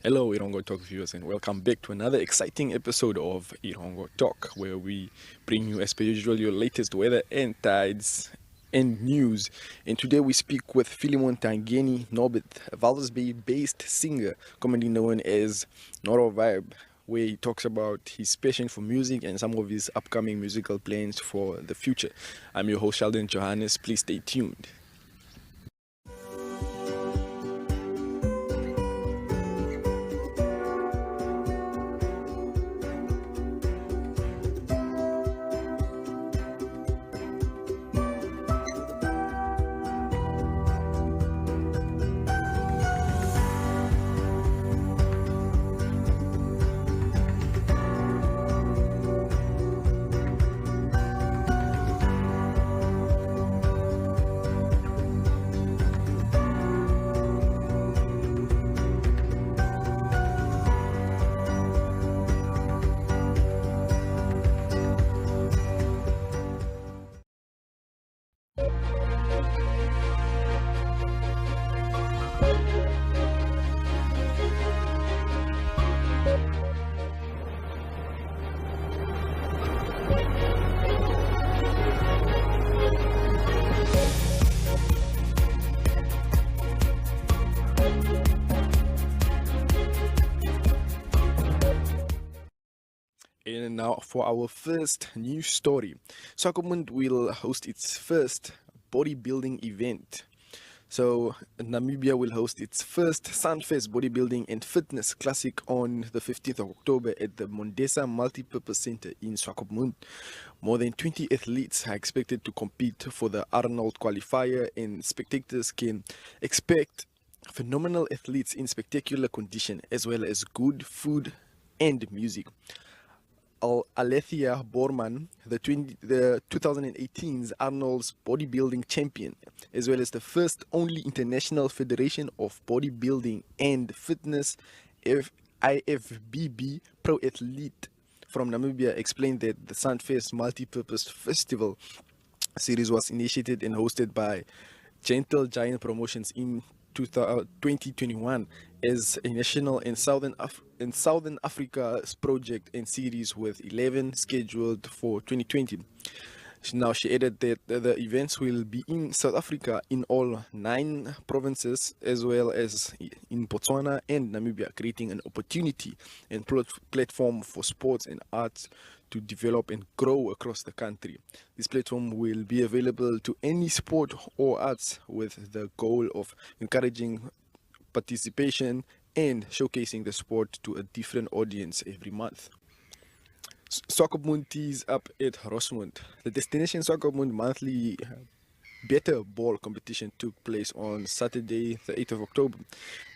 Hello, Erongo Talk viewers, and welcome back to another exciting episode of Erongo Talk, where we bring you, as per usual, your latest weather and tides and news. And today we speak with Philemon Tangeni Norbeth, a Walvis Bay based singer, commonly known as Noro Vibe, where he talks about his passion for music and some of his upcoming musical plans for the future. I'm your host, Sheldon Johannes. Please stay tuned. And now for our first news story. Swakopmund will host its first bodybuilding event. So Namibia will host its first Sunfest Bodybuilding and Fitness Classic on the 15th of October at the Mondesa Multipurpose Center in Swakopmund. More than 20 athletes are expected to compete for the Arnold qualifier, and spectators can expect phenomenal athletes in spectacular condition as well as good food and music. Alethea Borman, the 2018's Arnold's bodybuilding champion, as well as the first only International Federation of Bodybuilding and Fitness IFBB pro athlete from Namibia, explained that the Sunfest Multipurpose Festival series was initiated and hosted by Gentle Giant Promotions in 2021 as a national and Southern Africa's project and series with 11 scheduled for 2020. Now she added that the events will be in South Africa in all 9 provinces as well as in Botswana and Namibia, creating an opportunity and platform for sports and arts to develop and grow across the country. This platform will be available to any sport or arts with the goal of encouraging participation and showcasing the sport to a different audience every month. Swakopmund tees up at Rossmond. The Destination Swakopmund monthly better ball competition took place on Saturday, the 8th of October.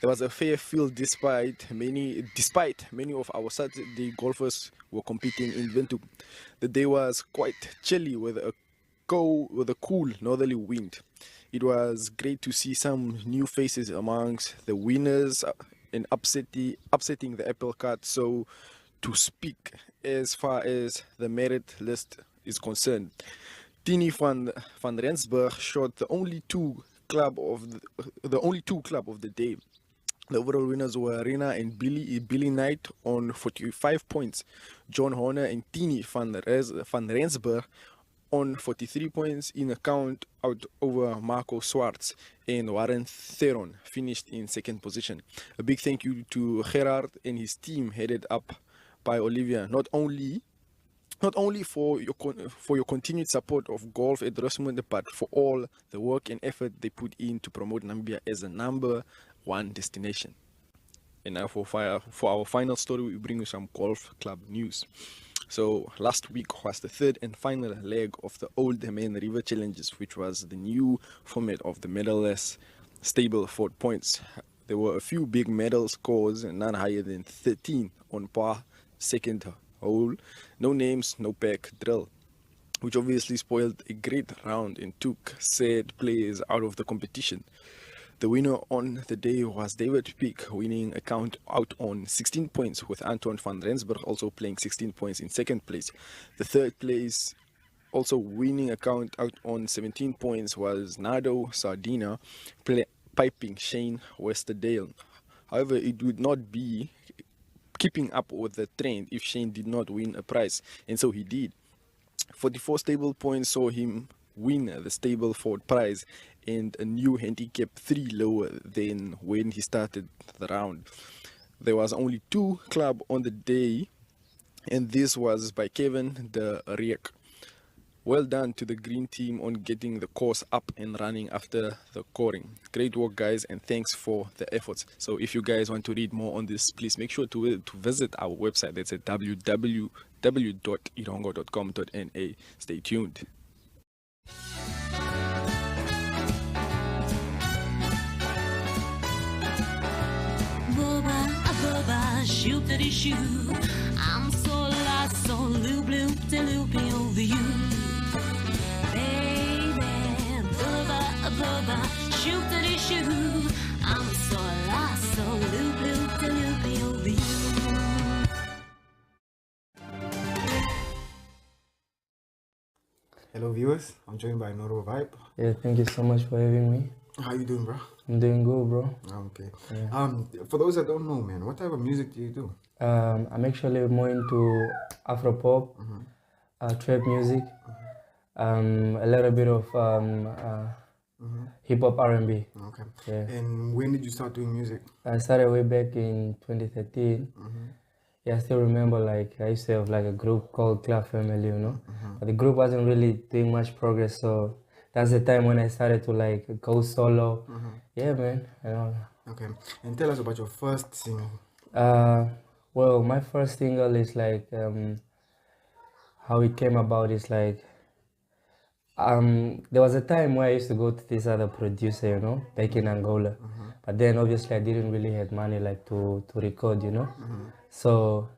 There was a fair field despite many of our Saturday golfers were competing in Windhoek. The day was quite chilly with a cool northerly wind. It was great to see some new faces amongst the winners and upsetting the apple cart, so to speak, as far as the merit list is concerned. Tini van Rensburg shot the only two club of the day. The overall winners were Rena and Billy Knight on 45 points, John Horner and Tini van Rensburg on 43 points in a count out over Marco Swartz, and Warren Theron finished in second position. A big thank you to Gerard and his team headed up by Olivia, not only for your continued support of golf at Rossmond, but for all the work and effort they put in to promote Namibia as a number 1 destination. And now for our final story, we bring you some golf club news. So last week was the third and final leg of the Old Man River Challenges, which was the new format of the medalless stable 4 points. There were a few big medal scores, none higher than 13 on par second hole. No names, no pack drill, which obviously spoiled a great round and took sad players out of the competition. The winner on the day was David Peak, winning a count out on 16 points, with Anton van Rensburg also playing 16 points in second place. The third place, also winning a count out on 17 points, was Nado Sardina, piping Shane Westerdale. However, it would not be keeping up with the trend if Shane did not win a prize, and so he did. 44 stable points saw him win the Stableford prize and a new handicap 3 lower than when he started the round. There was only 2 club on the day, and this was by Kevin de Rieck. Well done to the green team on getting the course up and running after the coring. Great work, guys, and thanks for the efforts. So if you guys want to read more on this, please make sure to visit our website. That's at www.erongo.com.na. Stay tuned. Boba, shoot-a-dee-shoo. I'm so lost, so loopy over you. Baby, Boba, shoot-a-dee-shoo. I'm so lost, so loopy over you. Hello viewers, I'm joined by Noro Vibe. Yeah, thank you so much for having me. How you doing, bro? I'm doing good, bro. Okay. Yeah. For those that don't know, man, what type of music do you do? I'm actually more into Afro pop, trap music, a little bit of hip hop R&B. Okay. Yeah. And when did you start doing music? I started way back in 2013. Yeah, I still remember like I used to have like a group called Club Family, you know, but the group wasn't really doing much progress. So that's the time when I started to like go solo. Yeah, man. You know. Okay. And tell us about your first single. Well, my first single is like how it came about is like there was a time where I used to go to this other producer, you know, back in Angola. But then obviously I didn't really have money like to record, you know. So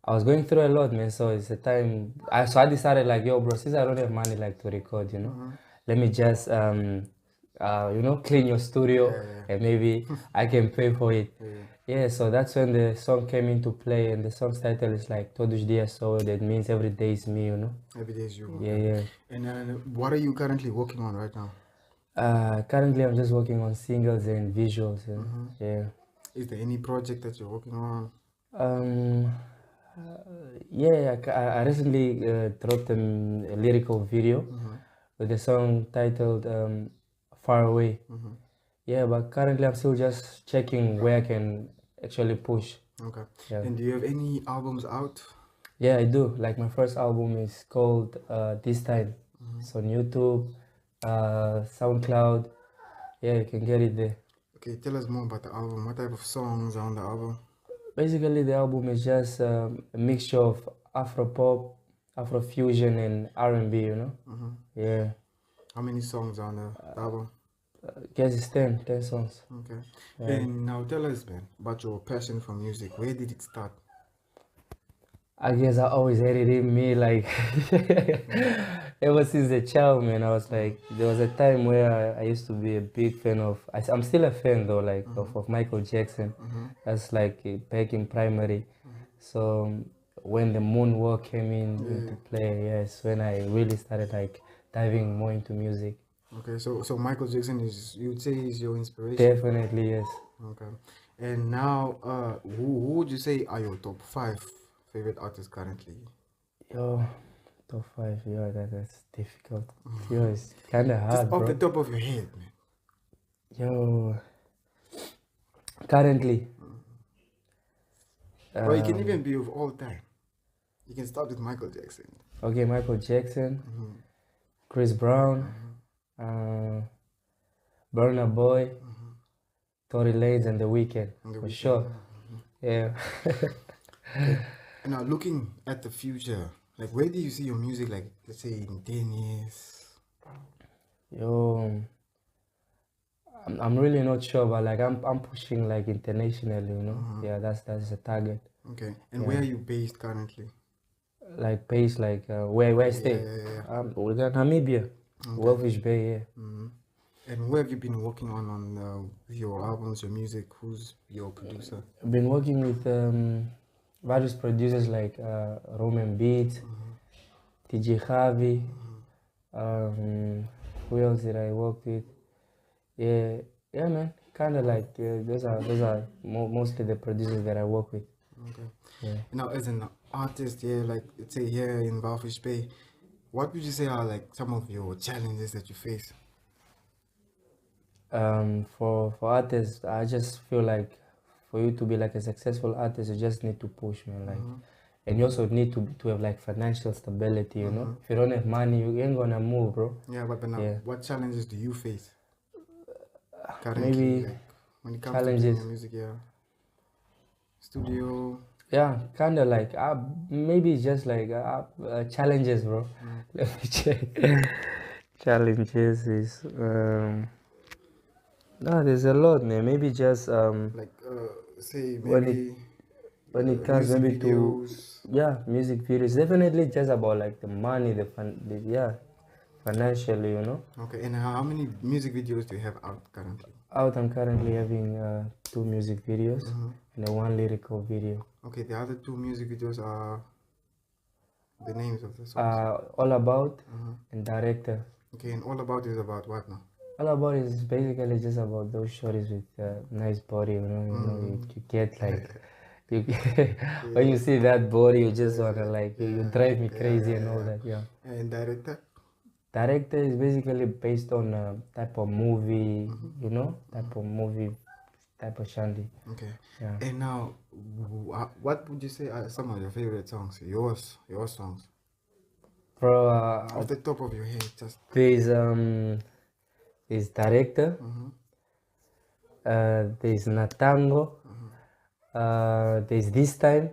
I was going through a lot, man. So it's a time so I decided like, yo, bro, since I don't have money like to record, you know, let me just you know, clean your studio and maybe I can pay for it. Yeah, so that's when the song came into play, and the song's title is like Todos Dias, so that means every day is me, you know. Every day is you. Yeah, yeah. And what are you currently working on right now? Currently I'm just working on singles and visuals. Yeah. Is there any project that you're working on? Yeah, I recently dropped a lyrical video with a song titled Far Away. Yeah, but currently I'm still just checking where I can actually push. Okay. Yeah. And do you have any albums out? Yeah, I do. Like my first album is called This Time. It's on YouTube, SoundCloud. Yeah, you can get it there. Okay, tell us more about the album. What type of songs are on the album? Basically, the album is just a mixture of Afro pop, Afro fusion, and R&B. You know. Yeah. How many songs are on the album? Guess it's 10 songs. Okay. And now tell us, man, about your passion for music. Where did it start? I guess I always had it in me, like ever since a child, man. I was like, there was a time where I used to be a big fan of. I'm still a fan though, like of Michael Jackson. That's like back in primary. So when the moonwalk came into play, yes, when I really started like diving more into music. Okay, so Michael Jackson is, you'd say, is your inspiration? Definitely, yes. Okay. And now, who would you say are your top 5 favorite artists currently? Yo, top 5, yo, that's difficult. Yo, it's kind of hard, Just off bro. the top of your head, man. Yo, currently. Or it can even be of all time. You can start with Michael Jackson. Okay, Michael Jackson, Chris Brown, Burna Boy, Tory Lanez, and The Weeknd, for sure. Yeah. Okay. And now looking at the future, like where do you see your music, like let's say in 10 years? Yo, I'm really not sure, but like I'm pushing like internationally, you know. Yeah, that's the target. Okay. And where are you based currently? Like base, like where I stay. We got Namibia, Walvis Bay. Yeah. And where have you been working on your albums, your music? Who's your producer? I've been working with various producers like Roman Beats, TJ Javi. Who else did I work with? Yeah, man. kind of like those are mostly the producers that I work with. Okay. Yeah. Now, as an artist here, like let's say here in Walvis Bay, what would you say are like some of your challenges that you face? For artists, I just feel like for you to be like a successful artist, you just need to push, man. Like, and you also need to have like financial stability. You know, if you don't have money, you ain't gonna move, bro. Yeah, but now, Yeah. what challenges do you face currently, Maybe like when it comes to doing challenges. your music? Yeah, studio. Yeah, kind of like maybe just like challenges, bro. Let me check. Challenges is no, there's a lot, man. Maybe just Like say when it maybe when it comes music maybe to videos. music videos, definitely just about like the money, financially, you know. Okay, and how many music videos do you have out currently? I'm currently having 2 music videos and a 1 lyrical video. Okay, the other 2 music videos are the names of the songs. All About and Director. Okay, and All About is about what now? All About is basically just about those shorties with nice body, you know. You get like you when you see that body, you just wanna like you drive me crazy and all that. Yeah. And director? Director is basically based on a type of movie, you know, type of shandy. Okay. Yeah. And now, what would you say are some of your favorite songs? Your songs? Bro, Off the top of your head, just. there's Director, there's Natango, there's This Time,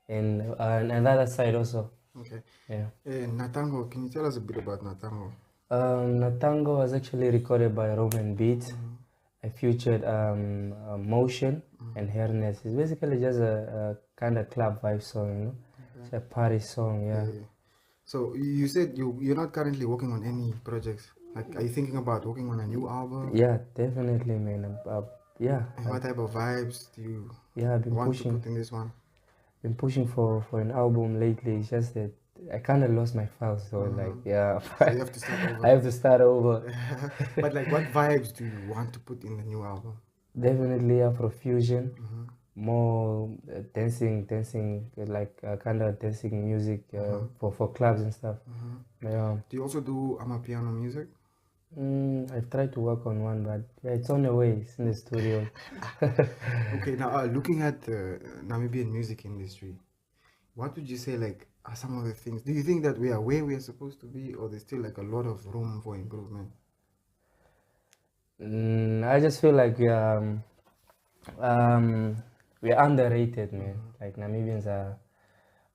and another side also. Okay. Yeah. Natango, can you tell us a bit about Natango? Natango was actually recorded by Roman Beats. I featured Motion and Hairness. It's basically just a kind of club vibe song, you know. It's a party song, yeah. So you said you're not currently working on any projects. Like, are you thinking about working on a new album? Yeah, definitely, man. Yeah. And what type of vibes do you I've been want pushing. to put in this one? Been pushing for an album lately. It's just that I kind of lost my files, so like yeah. So you have to start over. I have to start over. But like, what vibes do you want to put in the new album? Definitely Afrofusion, more dancing, like kind of dancing music for clubs and stuff. Yeah. Do you also do amapiano music? I've tried to work on one, but yeah, it's on the way. It's in the studio. Okay, now looking at the Namibian music industry, what would you say like are some of the things? Do you think that we are where we are supposed to be, or there's still like a lot of room for improvement? I just feel like we're underrated, man. Like Namibians are,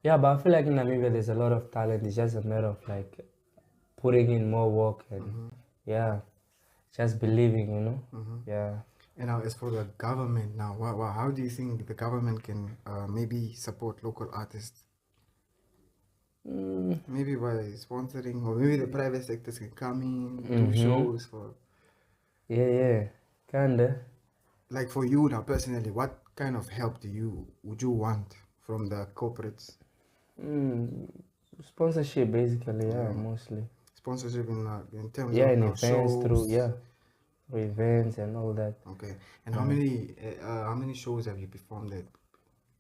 yeah, but I feel like in Namibia there's a lot of talent. It's just a matter of like putting in more work and yeah, just believing, you know. Yeah. And now, as for the government, now, how do you think the government can maybe support local artists? Maybe by sponsoring, or maybe the private sectors can come in, do shows for. Yeah, kinda. Like for you now personally, what kind of help would you want from the corporates? Sponsorship, basically, yeah, mostly. Sponsorship in terms Yeah, of in now events shows. through events and all that. Okay, and how many shows have you performed at?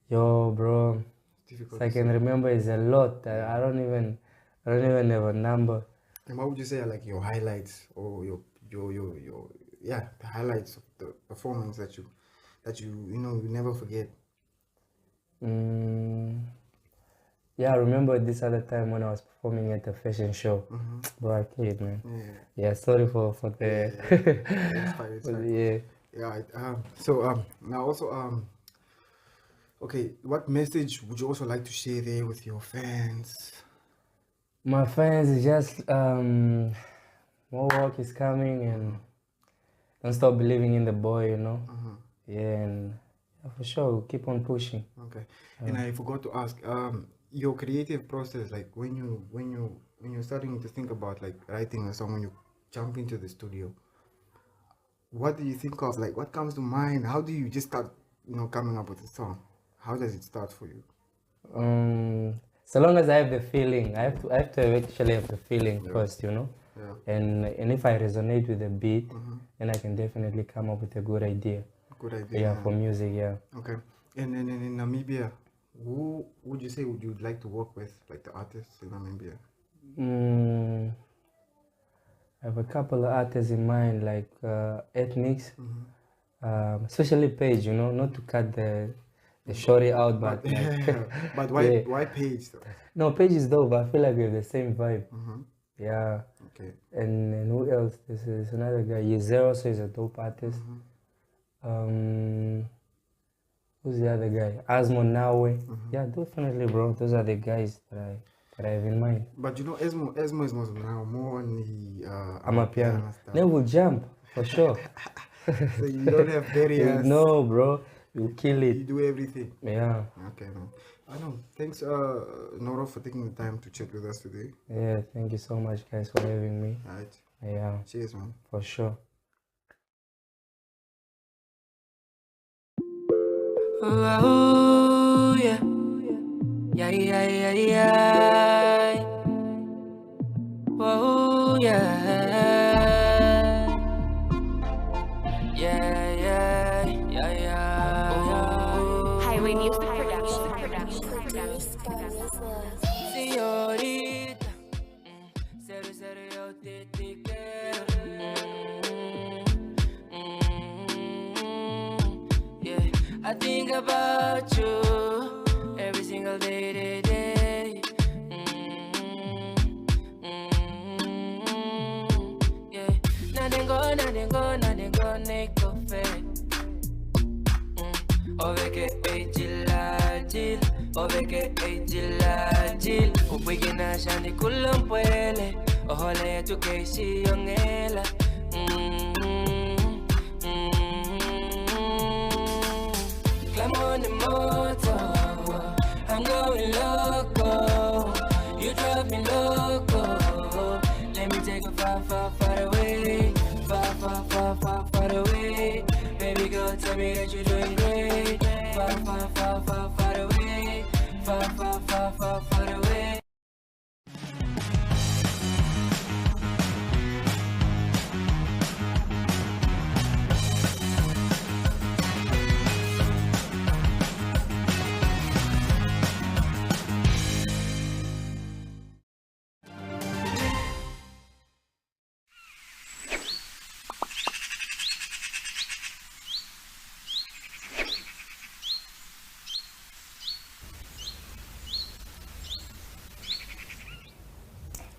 Yo, bro, Difficult. I can remember it's a lot. I don't even have a number. And what would you say are like your highlights or your the highlights of the performance that you you never forget? Yeah, I remember this other time when I was performing at the fashion show. Bro, I kid, man. Yeah, sorry for the It's fine, it's fine. yeah. Yeah. So now also okay, what message would you also like to share there with your fans? My fans is just more work is coming and don't stop believing in the boy, you know. Yeah, and for sure, we'll keep on pushing. Okay. And I forgot to ask, your creative process, like when you're starting to think about like writing a song, when you jump into the studio, what do you think of? Like, what comes to mind? How do you just start, coming up with a song? How does it start for you? So long as I have the feeling, I have to actually have the feeling first, you know. Yeah. and if I resonate with the beat, then I can definitely come up with a good idea. Good idea. Yeah, for music, yeah. Okay. And then in Namibia, who would you say would you like to work with, like the artists in Namibia? I have a couple of artists in mind, like Ethnics, especially Page, you know, not to cut the shorty out, but like, But why yeah. why Page though? No, Page is dope, but I feel like we have the same vibe. Yeah. Okay. And who else? This is another guy. Yezero also is a dope artist. Who's the other guy? Asmo Nawe. Yeah, definitely, bro. Those are the guys that I have in mind. But you know, Esmo is more on the I'm a piano. stuff. Then we'll jump for sure. So you don't have barriers. No, bro. You kill You it. do everything. Yeah. Okay, man. I know. Thanks, Noro, for taking the time to chat with us today. Yeah. Thank you so much, guys, for having me. All right. Yeah, Cheers, man. for sure. Oh, yeah. Yeah, yeah, yeah, yeah. Oh, yeah. Yeah, yeah, yeah, yeah. Highway Music Production. Señorita, cero, cero, yo te quiero. Yeah, I think about you every single day. Yeah, nothing go, neko fe. Oveke ejilajil, oveke ejilajil. Upwikina shani kulumpwele, ohole yetu keishi yongela. Climb on the motor, I'm going loco. You drive me loco. Let me take you far, far, far away. Far, far, far, far, far away. Baby girl, tell me that you're doing great. Far, far, far, far, far away. Far, far, far, far, far away.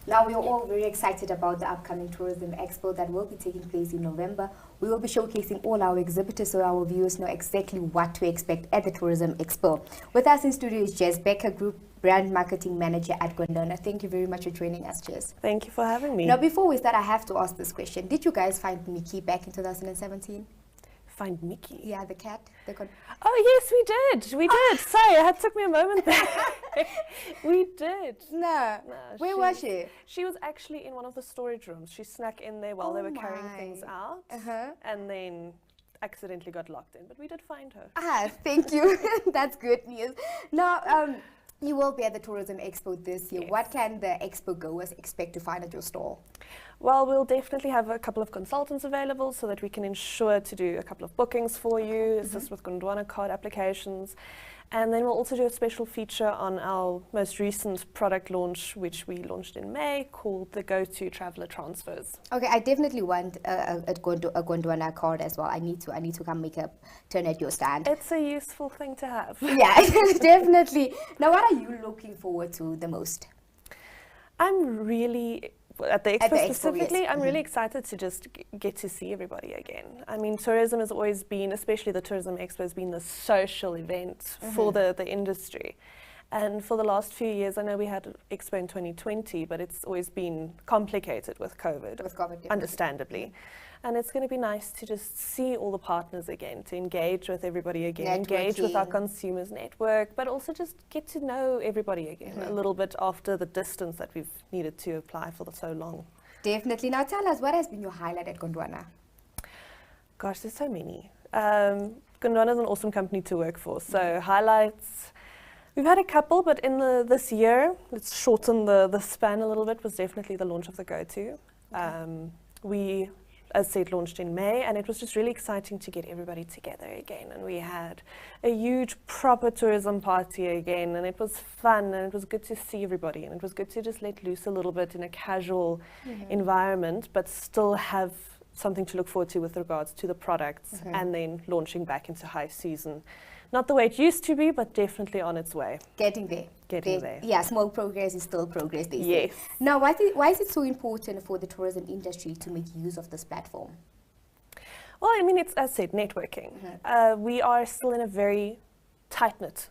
Now, we are all very excited about the upcoming Tourism Expo that will be taking place in November. We will be showcasing all our exhibitors so our viewers know exactly what to expect at the Tourism Expo. With us in studio is Jess Becker, Group Brand Marketing Manager at Gondwana. Thank you very much for joining us, Jess. Thank you for having me. Now, before we start, I have to ask this question. Did you guys find Mickey back in 2017? Find Mickey. Yeah, the cat. Oh yes, we did. We did. Sorry, it took me a moment there. We did. No. Where was she? She was actually in one of the storage rooms. She snuck in there while they were carrying my. things out, and then accidentally got locked in. But we did find her. Ah, thank you. That's good news. Now, you will be at the Tourism Expo this year. Yes. What can the expo goers expect to find at your stall? Well, we'll definitely have a couple of consultants available so that we can ensure to do a couple of bookings for you, assist with Gondwana card applications. And then we'll also do a special feature on our most recent product launch, which we launched in May, called the Go-To Traveler Transfers. Okay, I definitely want a Gondwana card as well. I need to come make a turn at your stand. It's a useful thing to have. Yeah, definitely. Now, what are you looking forward to the most? I'm really, at the expo expo, specifically, yes. I'm really excited to just get to see everybody again. I mean, tourism has always been, especially the Tourism Expo, has been the social event for the industry. And for the last few years, I know we had Expo in 2020, but it's always been complicated with COVID, definitely. understandably. And it's going to be nice to just see all the partners again, to engage with everybody again, engage with our Networking. consumers network, but also just get to know everybody again a little bit after the distance that we've needed to apply for so long. Definitely. Now, tell us, what has been your highlight at Gondwana? Gosh, there's so many. Gondwana is an awesome company to work for. So highlights, we've had a couple, but in this year, let's shorten the span a little bit, was definitely the launch of the Go-To. We, as said, launched in May, and it was just really exciting to get everybody together again. And we had a huge proper tourism party again, and it was fun, and it was good to see everybody, and it was good to just let loose a little bit in a casual environment, but still have something to look forward to with regards to the products, and then launching back into high season. Not the way it used to be, but definitely on its way. Getting there. Getting there. Yeah, small progress is still progress, they say. Yes. Now, why is it so important for the tourism industry to make use of this platform? Well, I mean, it's, as said, networking. We are still in a very tight-knit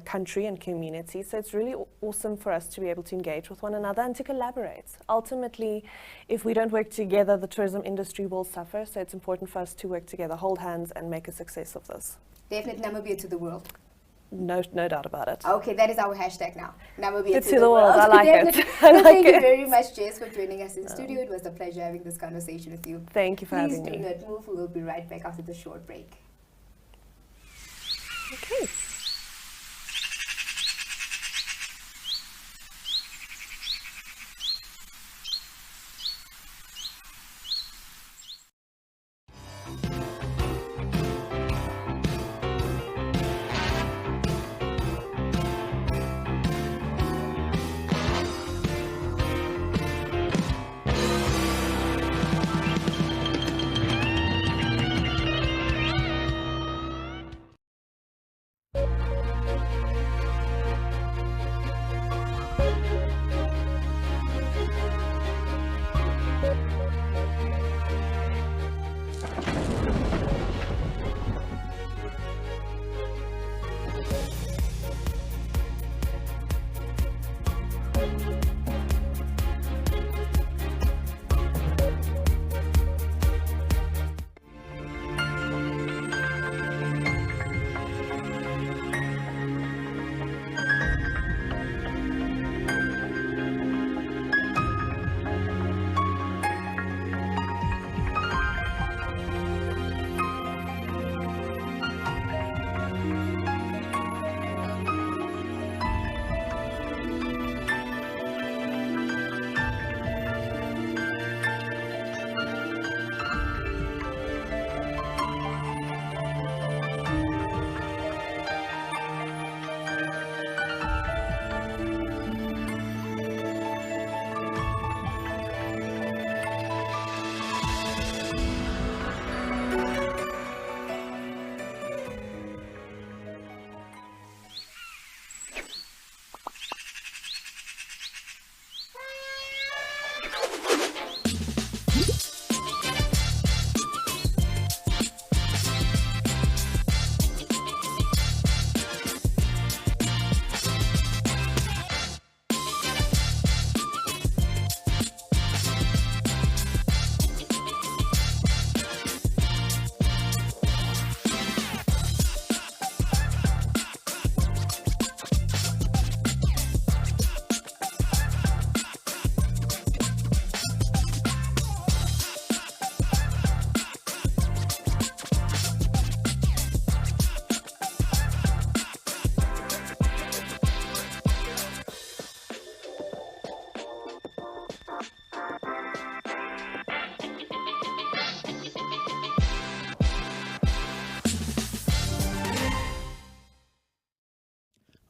country and community, so it's really awesome for us to be able to engage with one another and to collaborate. Ultimately, if we don't work together, the tourism industry will suffer, so it's important for us to work together, hold hands, and make a success of this. Definitely Namibia to the world. No doubt about it. Okay, that is our hashtag now. Namibia To the world. I like it. So thank you very much, Jess, for joining us in studio. It was a pleasure having this conversation with you. Thank you for Please having do me. not move. We will be right back after the short break. Okay.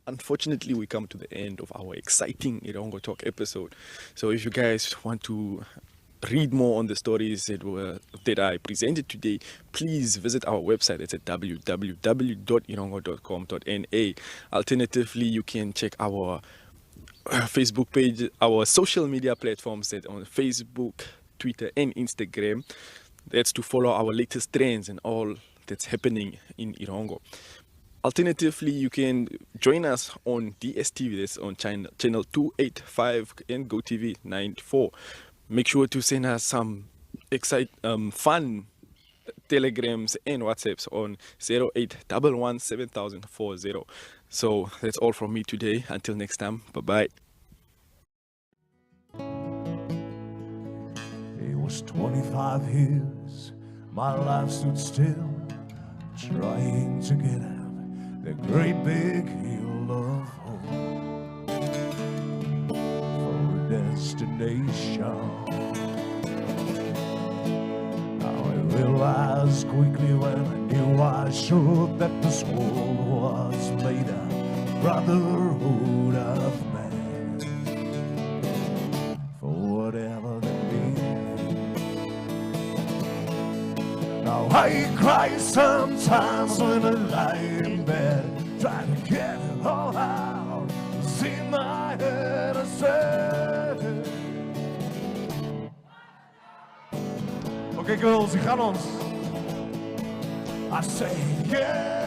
Unfortunately, we come to the end of our exciting Erongo Talk episode. So if you guys want to read more on the stories that I presented today, please visit our website. It's at www.erongo.com.na. Alternatively, you can check our Facebook page, our social media platforms that on Facebook, Twitter, and Instagram. That's to follow our latest trends and all that's happening in Erongo. Alternatively, you can join us on DSTV, that's on channel 285 and GoTV 94. Make sure to send us some fun telegrams and WhatsApps on 0811 7040. So that's all from me today. Until next time, bye-bye. It was 25 years, my life stood still, trying to get out the great big hill of hope for a destination. realized quickly when I knew I should that this world was made of brotherhood of man. For whatever that means. Now I cry sometimes when I lie in bed, trying to get it all out. It's in my head, I say. Okay, girls, die gaan ons. I say, yeah.